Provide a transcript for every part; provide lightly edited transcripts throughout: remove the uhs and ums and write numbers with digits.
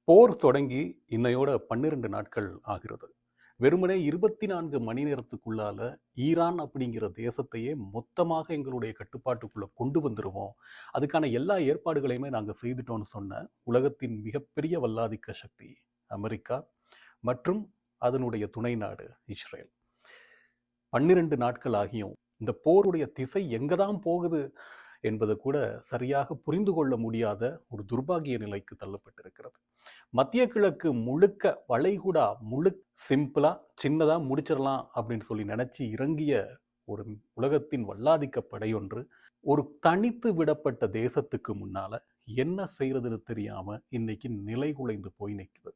போர் தொடங்கி இன்னையோட 12 நாட்கள் ஆகிறது. வெறுமனே 24 மணி நேரத்துக்குள்ளால ஈரான் அப்படிங்கிற தேசத்தையே மொத்தமாக எங்களுடைய கட்டுப்பாட்டுக்குள்ள கொண்டு வந்துருவோம். அதுக்கான எல்லா ஏற்பாடுகளையுமே நாங்க செய்துட்டோம்னு சொன்ன உலகத்தின் மிகப்பெரிய வல்லாதிக்க சக்தி அமெரிக்கா மற்றும் அதனுடைய துணை நாடு இஸ்ரேல். 12 நாட்கள் ஆகியும் இந்த போருடைய திசை எங்க தான் போகுது என்பது கூட சரியாக புரிந்து கொள்ள முடியாத ஒரு துர்பாகிய நிலைக்கு தள்ளப்பட்டிருக்கிறது. மத்திய கிழக்கு முழுக்க வளைகுடா சிம்பிளா சின்னதா முடிச்சிடலாம் அப்படின்னு சொல்லி நினைச்சு இறங்கிய ஒரு உலகத்தின் வல்லாதிக்க படையொன்று ஒரு தனித்து விடப்பட்ட தேசத்துக்கு முன்னால என்ன செய்யறதுன்னு தெரியாம இன்னைக்கு நிலை குலைந்து போய் நிற்குது.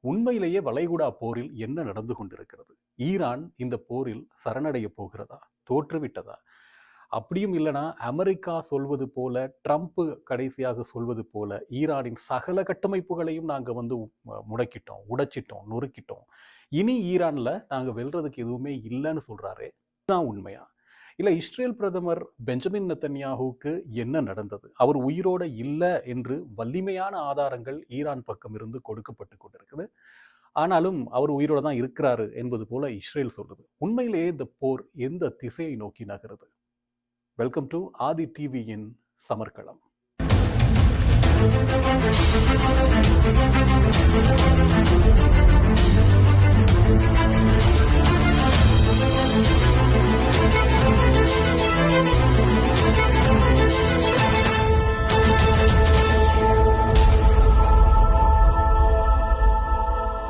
உண்மையிலேயே வளைகுடா போரில் என்ன நடந்து கொண்டிருக்கிறது? ஈரான் இந்த போரில் சரணடைய போகிறதா? தோற்றுவிட்டதா? அப்படியும் இல்லைனா அமெரிக்கா சொல்வது போல, ட்ரம்ப் கடைசியாக சொல்வது போல ஈரானின் சகல கட்டமைப்புகளையும் நாங்கள் முடக்கிட்டோம், உடைச்சிட்டோம், நொறுக்கிட்டோம், இனி ஈரான்ல நாங்கள் வெல்றதுக்கு எதுவுமே இல்லைன்னு சொல்றாரு. இதுதான் உண்மையா? இல்லை இஸ்ரேல் பிரதமர் பெஞ்சமின் நெத்தன்யாஹுவுக்கு என்ன நடந்தது? அவர் உயிரோட இல்லை என்று வலிமையான ஆதாரங்கள் ஈரான் பக்கம் இருந்து கொடுக்கப்பட்டு கொண்டிருக்குது. ஆனாலும் அவர் உயிரோட தான் இருக்கிறாரு என்பது போல இஸ்ரேல் சொல்றது. உண்மையிலேயே இந்த போர் எந்த திசையை நோக்கி நகருது? வெல்கம் டு ஆதி டிவியின் சமர்க்களம்.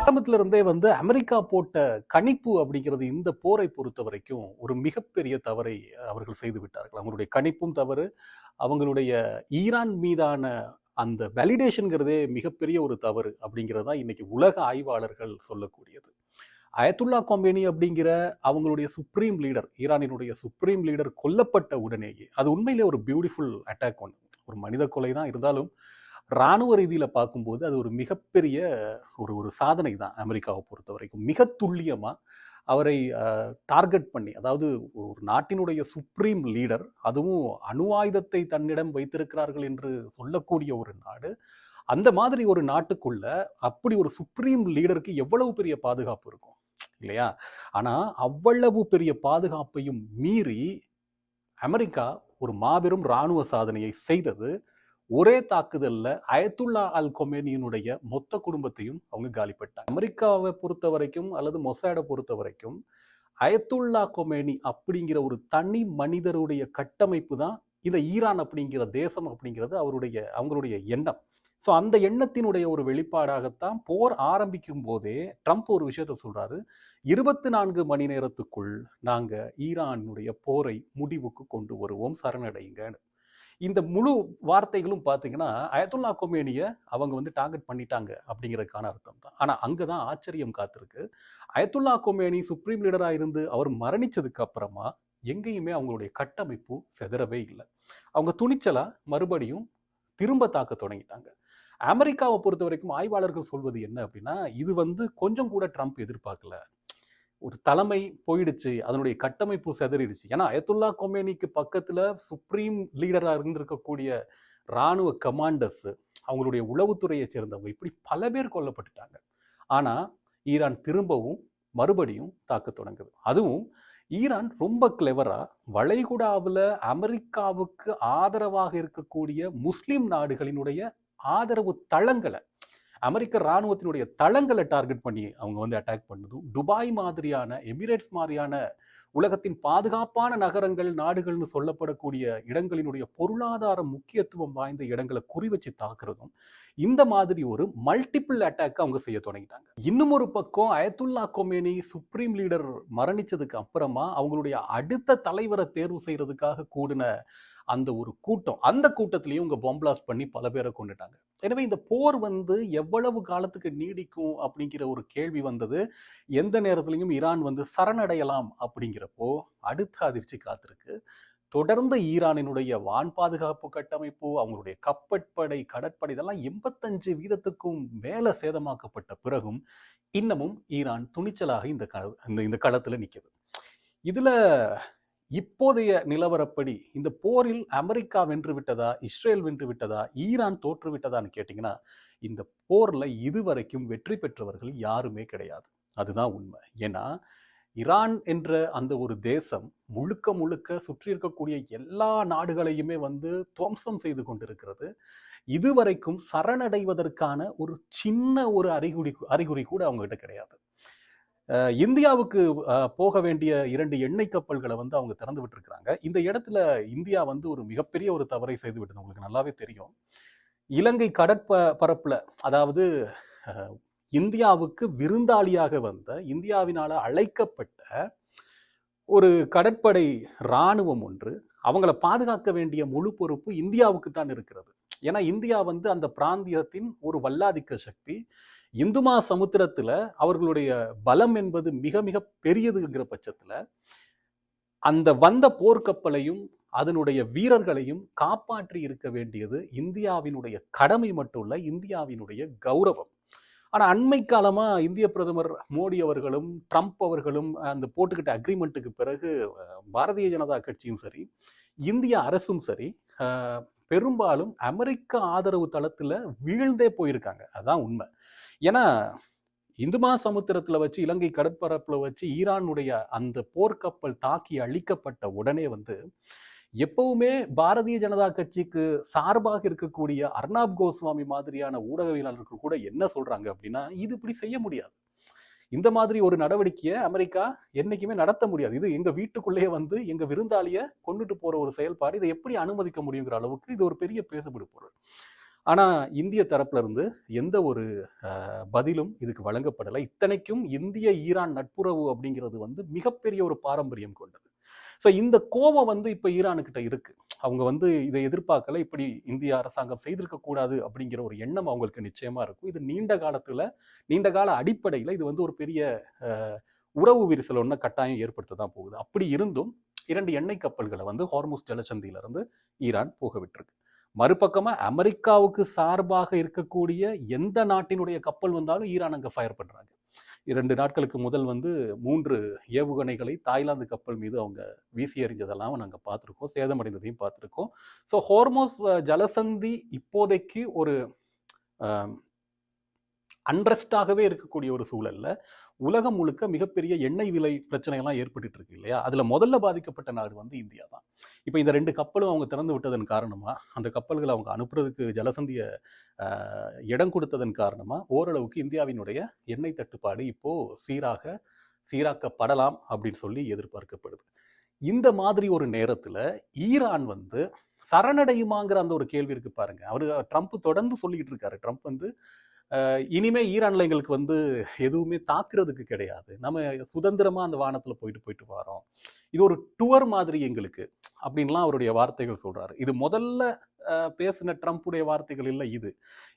ஆரம்பத்திலிருந்தே அமெரிக்கா போட்ட கணிப்பு அப்படிங்கிறது இந்த போரை பொறுத்த வரைக்கும் ஒரு மிகப்பெரிய தவறை அவர்கள் செய்து விட்டார்கள். அவங்களுடைய கணிப்பும் தவறு, அவங்களுடைய ஈரான் மீதான அந்த வேலிடேஷன்கிறதே மிகப்பெரிய ஒரு தவறு அப்படிங்கிறது தான் இன்னைக்கு உலக ஆய்வாளர்கள் சொல்லக்கூடியது. அயத்துல்லா கொமேனி அப்படிங்கிற அவங்களுடைய சுப்ரீம் லீடர், ஈரானினுடைய சுப்ரீம் லீடர் கொல்லப்பட்ட உடனேயே அது உண்மையிலே ஒரு பியூட்டிஃபுல் அட்டாக். ஒரு மனித கொலை தான், இருந்தாலும் இராணுவ ரீதியில் பார்க்கும்போது அது ஒரு மிகப்பெரிய ஒரு சாதனை தான். அமெரிக்காவை பொறுத்த வரைக்கும் மிக துல்லியமாக அவரை டார்கெட் பண்ணி, அதாவது ஒரு நாட்டினுடைய சுப்ரீம் லீடர், அதுவும் அணு ஆயுதத்தை தன்னிடம் வைத்திருக்கிறார்கள் என்று சொல்லக்கூடிய ஒரு நாடு, அந்த மாதிரி ஒரு நாட்டுக்குள்ள அப்படி ஒரு சுப்ரீம் லீடருக்கு எவ்வளவு பெரிய பாதுகாப்பு இருக்கும் இல்லையா? ஆனால் அவ்வளவு பெரிய பாதுகாப்பையும் மீறி அமெரிக்கா ஒரு மாபெரும் இராணுவ சாதனையை செய்தது. ஒரே தாக்குதல்ல அயத்துல்லா அல் கொமேனியினுடைய மொத்த குடும்பத்தையும் அவங்க காலிப்பட்டாங்க. அமெரிக்காவை பொறுத்த வரைக்கும் அல்லது மொசாடை பொறுத்த வரைக்கும் அயத்துல்லா கொமேனி அப்படிங்கிற ஒரு தனி மனிதருடைய கட்டமைப்பு தான் இந்த ஈரான் அப்படிங்கிற தேசம் அப்படிங்கிறது அவங்களுடைய எண்ணம். ஸோ அந்த எண்ணத்தினுடைய ஒரு வெளிப்பாடாகத்தான் போர் ஆரம்பிக்கும் போதே ட்ரம்ப் ஒரு விஷயத்த சொல்றாரு, 24 மணி நேரத்துக்குள் நாங்க ஈரானுடைய போரை முடிவுக்கு கொண்டு வருவோம், சரணடைங்கன்னு. இந்த முழு வார்த்தைகளும் பார்த்தீங்கன்னா அயத்துல்லா கொமேனியை அவங்க டார்கெட் பண்ணிட்டாங்க அப்படிங்கிறதுக்கான அர்த்தம் தான். ஆனால் அங்கே தான் ஆச்சரியம் காத்திருக்கு. அயத்துல்லா கொமேனி சுப்ரீம் லீடராக இருந்து அவர் மரணிச்சதுக்கு அப்புறமா எங்கேயுமே அவங்களுடைய கட்டமைப்பு செதறவே இல்லை. அவங்க துணிச்சலா மறுபடியும் திரும்ப தாக்க தொடங்கிட்டாங்க. அமெரிக்காவை பொறுத்த வரைக்கும் ஆய்வாளர்கள் சொல்வது என்ன அப்படின்னா, இது கொஞ்சம் கூட ட்ரம்ப் எதிர்பார்க்கல. ஒரு தலைமை போயிடுச்சு, அதனுடைய கட்டமைப்பு செதறிடுச்சு. ஏன்னா அயத்துல்லா கொமேனிக்கு பக்கத்துல சுப்ரீம் லீடரா இருந்திருக்கக்கூடிய இராணுவ கமாண்டர்ஸ், அவங்களுடைய உளவுத்துறையை சேர்ந்தவங்க, இப்படி பல பேர் கொல்லப்பட்டுட்டாங்க. ஆனா ஈரான் திரும்பவும் மறுபடியும் தாக்க தொடங்குது. அதுவும் ஈரான் ரொம்ப கிளெவரா வளைகுடாவில் அமெரிக்காவுக்கு ஆதரவாக இருக்கக்கூடிய முஸ்லிம் நாடுகளினுடைய ஆதரவு தளங்களை, அமெரிக்க இராணுவத்தினுடைய தளங்களை டார்கெட் பண்ணி அவங்க அட்டாக் பண்ணதும், துபாய் மாதிரியான, எமிரேட்ஸ் மாதிரியான உலகத்தின் பாதுகாப்பான நகரங்கள், நாடுகள்னு சொல்லப்படக்கூடிய இடங்களினுடைய பொருளாதார முக்கியத்துவம் வாய்ந்த இடங்களை குறி வச்சு தாக்குறதும், இந்த மாதிரி ஒரு மல்டிபிள் அட்டாக் அவங்க செய்ய தொடங்கிட்டாங்க. இன்னும் ஒரு பக்கம் அயத்துல்லா கொமேனி சுப்ரீம் லீடர் மரணிச்சதுக்கு அப்புறமா அவங்களுடைய அடுத்த தலைவரை தேர்வு செய்யறதுக்காக கூடின அந்த ஒரு கூட்டம், அந்த கூட்டத்திலையும் இவங்க பாம்பிளாஸ்ட் பண்ணி பல பேரை கொண்டுட்டாங்க. எனவே இந்த போர் எவ்வளவு காலத்துக்கு நீடிக்கும் அப்படிங்கிற ஒரு கேள்வி வந்தது. எந்த நேரத்திலையும் ஈரான் சரணடையலாம் அப்படிங்கிறப்போ அடுத்த அதிர்ச்சி காத்திருக்கு. தொடர்ந்து ஈரானினுடைய வான் பாதுகாப்பு கட்டமைப்பு, அவங்களுடைய கப்பற்படை, கடற்படை, இதெல்லாம் 85% மேல சேதமாக்கப்பட்ட பிறகும் இன்னமும் ஈரான் துணிச்சலாக இந்த களத்துல நிற்குது. இதுல இப்போதைய நிலவரப்படி இந்த போரில் அமெரிக்கா வென்று விட்டதா, இஸ்ரேல் வென்று விட்டதா, ஈரான் தோற்று விட்டதான்னு கேட்டிங்கன்னா, இந்த போர்ல இதுவரைக்கும் வெற்றி பெற்றவர்கள் யாருமே கிடையாது. அதுதான் உண்மை. ஏன்னா ஈரான் என்ற அந்த ஒரு தேசம் முழுக்க முழுக்க சுற்றி இருக்கக்கூடிய எல்லா நாடுகளையுமே வந்து துவம்சம் செய்து கொண்டிருக்கிறது. இதுவரைக்கும் சரணடைவதற்கான ஒரு சின்ன ஒரு அறிகுறி கூட அவங்க கிட்ட கிடையாது. இந்தியாவுக்கு போக வேண்டிய 2 எண்ணெய் கப்பல்களை வந்து அவங்க திறந்து விட்டுருக்கிறாங்க. இந்த இடத்துல இந்தியா வந்து ஒரு மிகப்பெரிய ஒரு தவறை செய்து விட்டது. உங்களுக்கு நல்லாவே தெரியும். இலங்கை பரப்புல, அதாவது இந்தியாவுக்கு விருந்தாளியாக வந்த, இந்தியாவினால அழைக்கப்பட்ட ஒரு கடற்படை இராணுவம் ஒன்று, அவங்கள பாதுகாக்க வேண்டிய முழு பொறுப்பு இந்தியாவுக்கு தான் இருக்கிறது. ஏன்னா இந்தியா வந்து அந்த பிராந்தியத்தின் ஒரு வல்லாதிக்க சக்தி. இந்து சமுத்திரத்துல அவர்களுடைய பலம் என்பது மிக மிக பெரியதுங்கிற பட்சத்துல அந்த வந்த போர்க்கப்பலையும் அதனுடைய வீரர்களையும் காப்பாற்றி இருக்க வேண்டியது இந்தியாவினுடைய கடமை மட்டும் இல்ல, இந்தியாவினுடைய கௌரவம். ஆனா அண்மை காலமா இந்திய பிரதமர் மோடி அவர்களும் ட்ரம்ப் அவர்களும் அந்த போட்டுக்கிட்ட அக்ரிமெண்ட்டுக்கு பிறகு பாரதிய ஜனதா கட்சியும் சரி, இந்திய அரசும் சரி, பெரும்பாலும் அமெரிக்க ஆதரவு தளத்துல வீழ்ந்தே போயிருக்காங்க. அதான் உண்மை. ஏன்னா இந்து சமுத்திரத்துல வச்சு, இலங்கை கடற்பரப்புல வச்சு ஈரானுடைய அந்த போர்க்கப்பல் தாக்கி அழிக்கப்பட்ட உடனே வந்து எப்பவுமே பாரதிய ஜனதா கட்சிக்கு சார்பாக இருக்கக்கூடிய அர்னாப் கோஸ்வாமி மாதிரியான ஊடகவியலாளர்கள் கூட என்ன சொல்றாங்க அப்படின்னா, இது இப்படி செய்ய முடியாது. இந்த மாதிரி ஒரு நடவடிக்கையை அமெரிக்கா என்னைக்குமே நடத்த முடியாது. இது எங்க வீட்டுக்குள்ளேயே வந்து எங்க விருந்தாளியை கொண்டுட்டு போற ஒரு செயல்பாடு. இதை எப்படி அனுமதிக்க முடியுங்கிற அளவுக்கு இது ஒரு பெரிய பேசுபடு பொருள். ஆனா இந்திய தரப்புல இருந்து எந்த ஒரு பதிலும் இதுக்கு வழங்கப்படலை. இத்தனைக்கும் இந்திய ஈரான் நட்புறவு அப்படிங்கிறது வந்து மிகப்பெரிய ஒரு பாரம்பரியம் கொண்டது. ஸோ இந்த கோபம் வந்து இப்போ ஈரானுக்கிட்ட இருக்கு. அவங்க வந்து இதை எதிர்பார்க்கல, இப்படி இந்திய அரசாங்கம் செய்திருக்க கூடாது அப்படிங்கிற ஒரு எண்ணம் அவங்களுக்கு நிச்சயமா இருக்கும். இது நீண்ட கால அடிப்படையில் இது வந்து ஒரு பெரிய உறவு விரிசல் ஒன்று கட்டாயம் ஏற்படுத்த தான் போகுது. அப்படி இருந்தும் 2 எண்ணெய் கப்பல்களை வந்து ஹார்முஸ் ஜலசந்தியிலிருந்து ஈரான் போக விட்டுருக்கு. மறுபக்கமா அமெரிக்காவுக்கு சார்பாக இருக்கக்கூடிய எந்த நாட்டினுடைய கப்பல் வந்தாலும் ஈரான் அங்கே ஃபயர் பண்றாங்க. 2 நாட்களுக்கு முதல் வந்து 3 ஏவுகணைகளை தாய்லாந்து கப்பல் மீது அவங்க வீசி எறிஞ்சதெல்லாம் நாங்கள் பார்த்துருக்கோம், சேதமடைந்ததையும் பார்த்துருக்கோம். ஸோ ஹார்முஸ் ஜலசந்தி இப்போதைக்கு ஒரு அன்ரெஸ்டாகவே இருக்கக்கூடிய ஒரு சூழல்ல உலகம் முழுக்க மிகப்பெரிய எண்ணெய் விலை பிரச்சனைகள்லாம் ஏற்பட்டு இருக்கு இல்லையா? அதுல முதல்ல பாதிக்கப்பட்ட நாடு வந்து இந்தியா தான். இப்போ இந்த 2 கப்பலும் அவங்க திறந்து விட்டதன் காரணமா, அந்த கப்பல்களை அவங்க அனுப்புறதுக்கு ஜலசந்திய இடம் கொடுத்ததன் காரணமா ஓரளவுக்கு இந்தியாவினுடைய எண்ணெய் தட்டுப்பாடு இப்போ சீராக்கப்படலாம் அப்படின்னு சொல்லி எதிர்பார்க்கப்படுது. இந்த மாதிரி ஒரு நேரத்துல ஈரான் வந்து சரணடையுமாங்கிற அந்த ஒரு கேள்வி இருக்கு பாருங்க. ட்ரம்ப் தொடர்ந்து சொல்லிக்கிட்டு இருக்காரு. ட்ரம்ப் வந்து இனிமே ஈரான்ல எங்களுக்கு வந்து எதுவுமே தாக்குறதுக்கு கிடையாது, நம்ம சுதந்திரமா அந்த வானத்துல போயிட்டு வரோம், இது ஒரு டூர் மாதிரி எங்களுக்கு அப்படின்லாம் அவருடைய வார்த்தைகள் சொல்றாரு. இது முதல்ல பேசின ட்ரம்ப்புடைய வார்த்தைகள் இல்லை இது.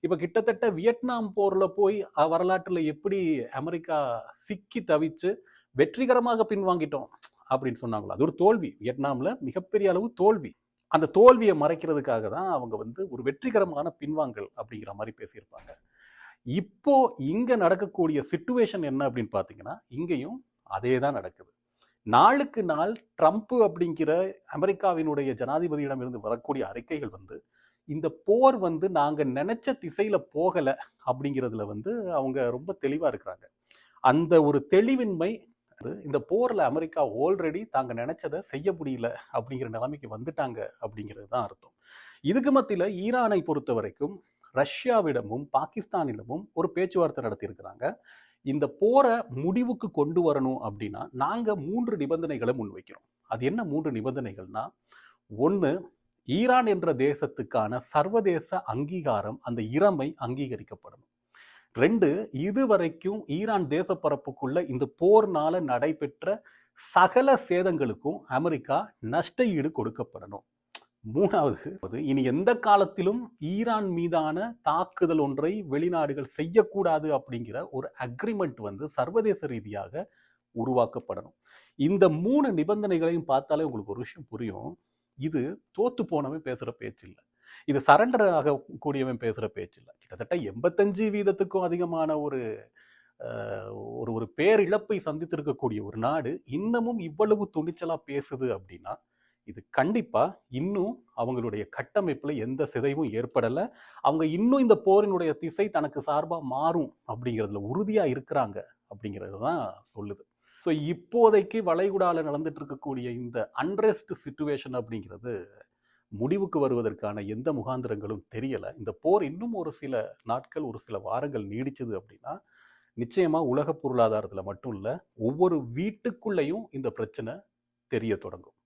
இப்ப கிட்டத்தட்ட வியட்நாம் போர்ல போய் வரலாற்றுல எப்படி அமெரிக்கா சிக்கி தவிச்சு வெற்றிகரமாக பின்வாங்கிட்டோம் அப்படின்னு சொன்னாங்களோ, அது ஒரு தோல்வி. வியட்நாம்ல மிகப்பெரிய அளவு தோல்வி. அந்த தோல்வியை மறைக்கிறதுக்காக தான் அவங்க வந்து ஒரு வெற்றிகரமான பின்வாங்கல் அப்படிங்கிற மாதிரி பேசியிருப்பாங்க. இப்போ இங்க நடக்கக்கூடிய சிச்சுவேஷன் என்ன அப்படின்னு பாத்தீங்கன்னா, இங்கேயும் அதே தான் நடக்குது. நாளுக்கு நாள் ட்ரம்ப் அப்படிங்கிற அமெரிக்காவினுடைய ஜனாதிபதியிடம் இருந்து வரக்கூடிய அறிக்கைகள் வந்து இந்த போர் வந்து நாங்க நினைச்ச திசையில போகல அப்படிங்கிறதுல வந்து அவங்க ரொம்ப தெளிவா இருக்கிறாங்க. அந்த ஒரு தெளிவின்மை, இந்த போர்ல அமெரிக்கா ஆல்ரெடி தாங்க நினைச்சதை செய்ய முடியல அப்படிங்கிற நிலைமைக்கு வந்துட்டாங்க அப்படிங்கிறது தான் அர்த்தம். இதுக்கு மத்தியில ஈரானை பொறுத்த வரைக்கும் ரஷ்யாவிடமும் பாகிஸ்தானிடமும் ஒரு பேச்சுவார்த்தை நடத்தியிருக்கிறாங்க. இந்த போரை முடிவுக்கு கொண்டு வரணும் அப்படின்னா நாங்க 3 நிபந்தனைகளை முன்வைக்கிறோம். அது என்ன 3 நிபந்தனைகள்னா, 1, ஈரான் என்ற தேசத்துக்கான சர்வதேச அங்கீகாரம், அந்த இறைமை அங்கீகரிக்கப்படணும். 2, இதுவரைக்கும் ஈரான் தேசப்பரப்புக்குள்ள இந்த போர்னால நடைபெற்ற சகல சேதங்களுக்கும் அமெரிக்கா நஷ்ட ஈடு கொடுக்கப்படணும். 3வது, இனி எந்த காலத்திலும் ஈரான் மீதான தாக்குதல் ஒன்றை வெளிநாடுகள் செய்யக்கூடாது அப்படிங்கிற ஒரு அக்ரிமெண்ட் வந்து சர்வதேச ரீதியாக உருவாக்கப்படணும். இந்த 3 நிபந்தனைகளையும் பார்த்தாலே உங்களுக்கு ஒரு விஷயம் புரியும். இது தோத்து போனவன் பேசுற பேச்சு இல்லை, இது சரண்டர் ஆகக்கூடியவன் பேசுற பேச்சு இல்லை. கிட்டத்தட்ட 85% அதிகமான ஒரு ஒரு பேரிழப்பை சந்தித்திருக்கக்கூடிய ஒரு நாடு இன்னமும் இவ்வளவு துணிச்சலா பேசுது அப்படின்னா இது கண்டிப்பா இன்னும் அவங்களுடைய கட்டமைப்புல எந்த சிதைவும் ஏற்படல. அவங்க இன்னும் இந்த போரினுடைய திசை தனக்கு சார்பா மாறும் அப்படிங்கிறதுல உறுதியா இருக்கிறாங்க அப்படிங்கிறது தான் சொல்லுது. ஸோ இப்போதைக்கு வளைகுடால நடந்துட்டு இருக்கக்கூடிய இந்த அன்ரெஸ்ட் சிச்சுவேஷன் அப்படிங்கிறது முடிவுக்கு வருவதற்கான எந்த முகாந்திரங்களும் தெரியல. இந்த போர் இன்னும் ஒரு சில நாட்கள், ஒரு சில வாரங்கள் நீடிச்சது அப்படின்னா, நிச்சயமா உலக பொருளாதாரத்துல மட்டும் இல்ல, ஒவ்வொரு வீட்டுக்குள்ளேயும் இந்த பிரச்சனை தெரிய தொடங்கும்.